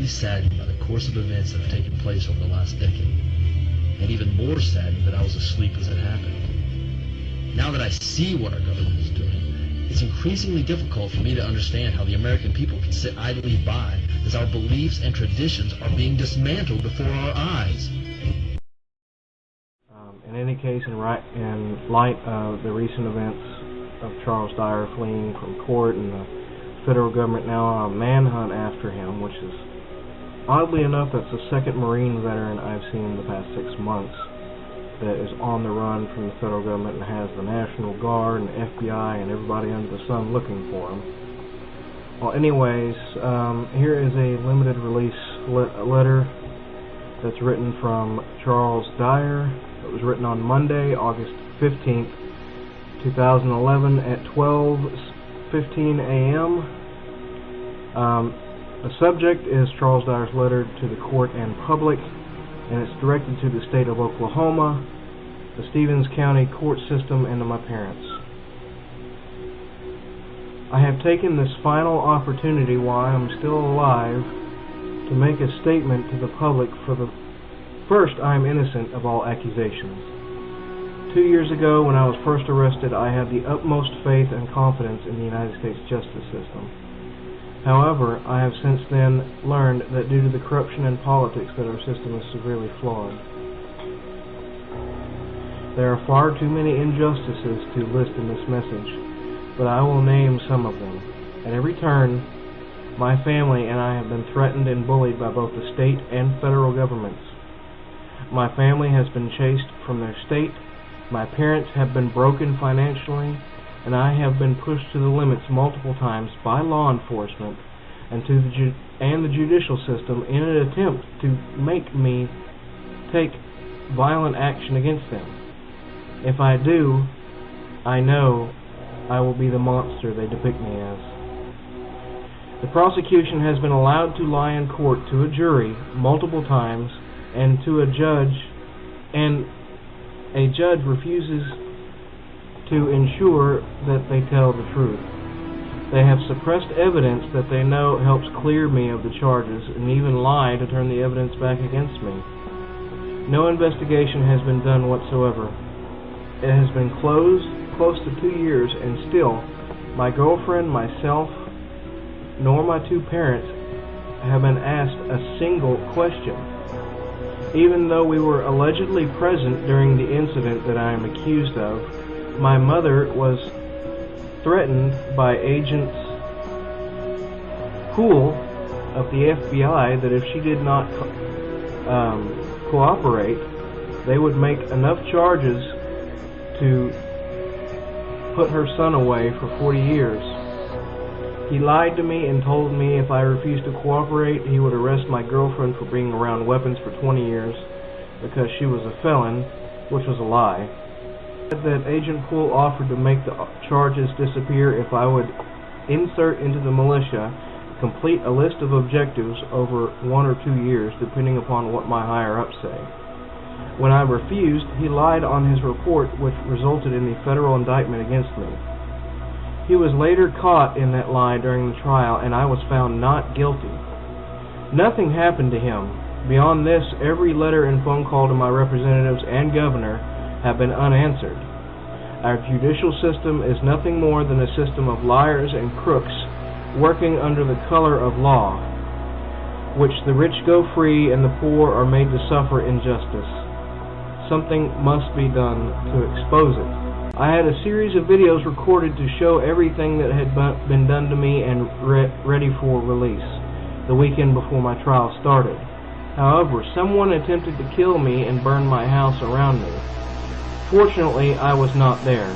deeply saddened by the course of events that have taken place over the last decade, and even more saddened that I was asleep as it happened. Now that I see what our government is doing, it's increasingly difficult for me to understand how the American people can sit idly by as our beliefs and traditions are being dismantled before our eyes. In any case, in light of the recent events of Charles Dyer fleeing from court and the federal government now on a manhunt after him, which is, oddly enough, that's the second Marine veteran I've seen in the past 6 months that is on the run from the federal government and has the National Guard and FBI and everybody under the sun looking for him. Well, anyways, here is a limited release letter that's written from Charles Dyer. It was written on Monday, August 15th, 2011 at 12:15 a.m. The subject is Charles Dyer's letter to the court and public, and it's directed to the state of Oklahoma, the Stevens County court system, and to my parents. I have taken this final opportunity while I am still alive to make a statement to the public. First, I am innocent of all accusations. 2 years ago, when I was first arrested, I had the utmost faith and confidence in the United States justice system. However, I have since then learned that due to the corruption and politics that our system is severely flawed. There are far too many injustices to list in this message, but I will name some of them. At every turn, my family and I have been threatened and bullied by both the state and federal governments. My family has been chased from their state, my parents have been broken financially, and I have been pushed to the limits multiple times by law enforcement and the judicial system in an attempt to make me take violent action against them. If I do, I know I will be the monster they depict me as. The prosecution has been allowed to lie in court to a jury multiple times and to a judge, and a judge refuses to ensure that they tell the truth. They have suppressed evidence that they know helps clear me of the charges, and even lie to turn the evidence back against me. No investigation has been done whatsoever. It has been closed close to 2 years, and still, my girlfriend, myself, nor my two parents have been asked a single question. Even though we were allegedly present during the incident that I am accused of, my mother was threatened by Agent Poole of the FBI that if she did not cooperate, they would make enough charges to put her son away for 40 years. He lied to me and told me if I refused to cooperate, he would arrest my girlfriend for being around weapons for 20 years because she was a felon, which was a lie. That Agent Poole offered to make the charges disappear if I would insert into the militia, complete a list of objectives over 1 or 2 years, depending upon what my higher-ups say. When I refused, he lied on his report, which resulted in the federal indictment against me. He was later caught in that lie during the trial, and I was found not guilty. Nothing happened to him. Beyond this, every letter and phone call to my representatives and governor have been unanswered. Our judicial system is nothing more than a system of liars and crooks working under the color of law, which the rich go free and the poor are made to suffer injustice. Something must be done to expose it. I had a series of videos recorded to show everything that had been done to me and ready for release the weekend before my trial started. However, someone attempted to kill me and burn my house around me. Fortunately, I was not there.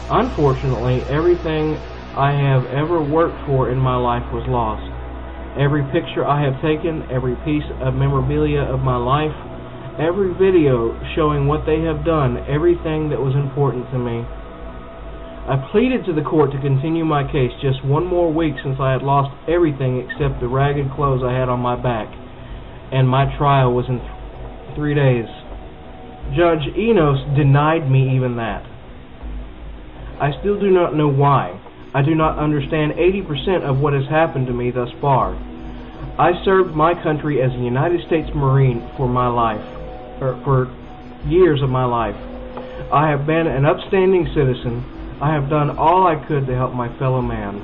Unfortunately, everything I have ever worked for in my life was lost. Every picture I have taken, every piece of memorabilia of my life, every video showing what they have done, everything that was important to me. I pleaded to the court to continue my case just 1 more week since I had lost everything except the ragged clothes I had on my back, and my trial was in 3 days. Judge Enos denied me even that. I still do not know why. I do not understand 80% of what has happened to me thus far. I served my country as a United States Marine for my life, or for years of my life. I have been an upstanding citizen. I have done all I could to help my fellow man.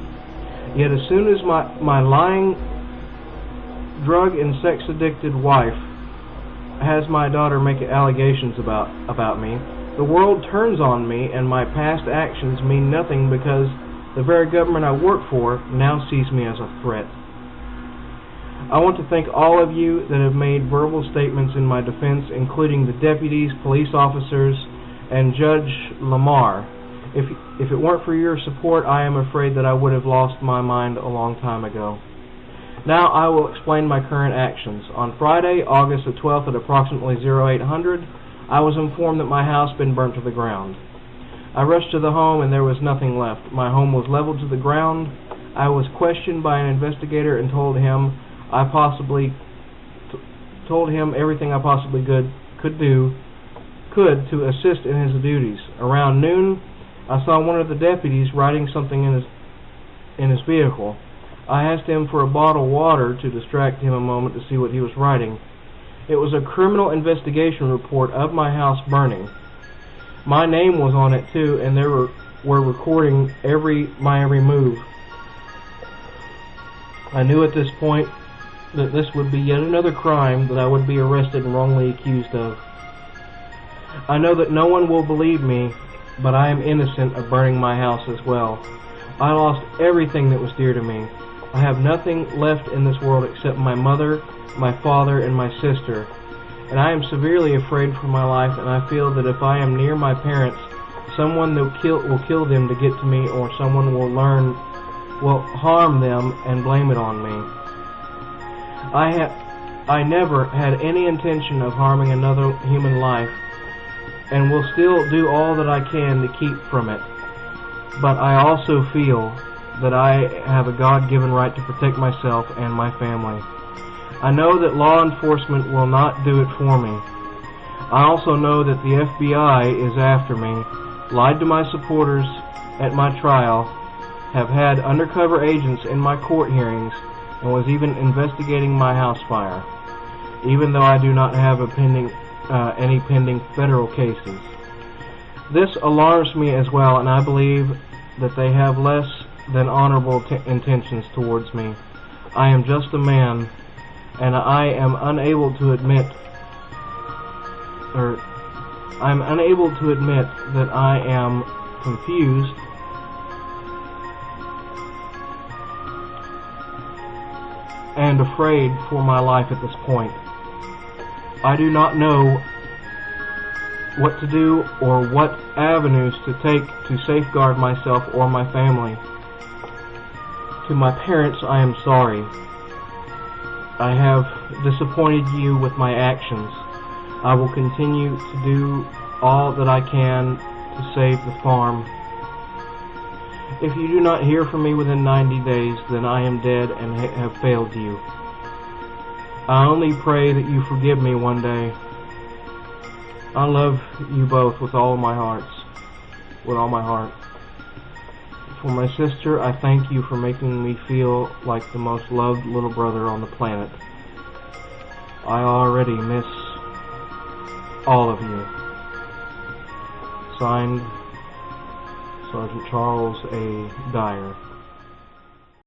Yet as soon as my lying, drug and sex addicted wife has my daughter make allegations about me, the world turns on me and my past actions mean nothing because the very government I work for now sees me as a threat. I want to thank all of you that have made verbal statements in my defense, including the deputies, police officers, and Judge Lamar. If it weren't for your support, I am afraid that I would have lost my mind a long time ago. Now I will explain my current actions. On Friday, August the 12th at approximately 0800, I was informed that my house had been burnt to the ground. I rushed to the home and there was nothing left. My home was leveled to the ground. I was questioned by an investigator and told him everything I possibly could to assist in his duties. Around noon, I saw one of the deputies writing something in his vehicle. I asked him for a bottle of water to distract him a moment to see what he was writing. It was a criminal investigation report of my house burning. My name was on it too, and they were recording my every move. I knew at this point that this would be yet another crime that I would be arrested and wrongly accused of. I know that no one will believe me, but I am innocent of burning my house as well. I lost everything that was dear to me. I have nothing left in this world except my mother, my father, and my sister, and I am severely afraid for my life, and I feel that if I am near my parents, someone will kill them to get to me, or someone will harm them and blame it on me. I never had any intention of harming another human life, and will still do all that I can to keep from it. But I also feel that I have a God-given right to protect myself and my family. I know that law enforcement will not do it for me. I also know that the FBI is after me, lied to my supporters at my trial, have had undercover agents in my court hearings, and was even investigating my house fire, even though I do not have any pending federal cases. This alarms me as well, and I believe that they have less than honorable intentions towards me. I am just a man, and I am unable to admit that I am confused and afraid for my life at this point. I do not know what to do or what avenues to take to safeguard myself or my family. To my parents, I am sorry. I have disappointed you with my actions. I will continue to do all that I can to save the farm. If you do not hear from me within 90 days, then I am dead and have failed you. I only pray that you forgive me one day. I love you both with all my heart. For my sister, I thank you for making me feel like the most loved little brother on the planet. I already miss all of you. Signed, Sergeant Charles A. Dyer.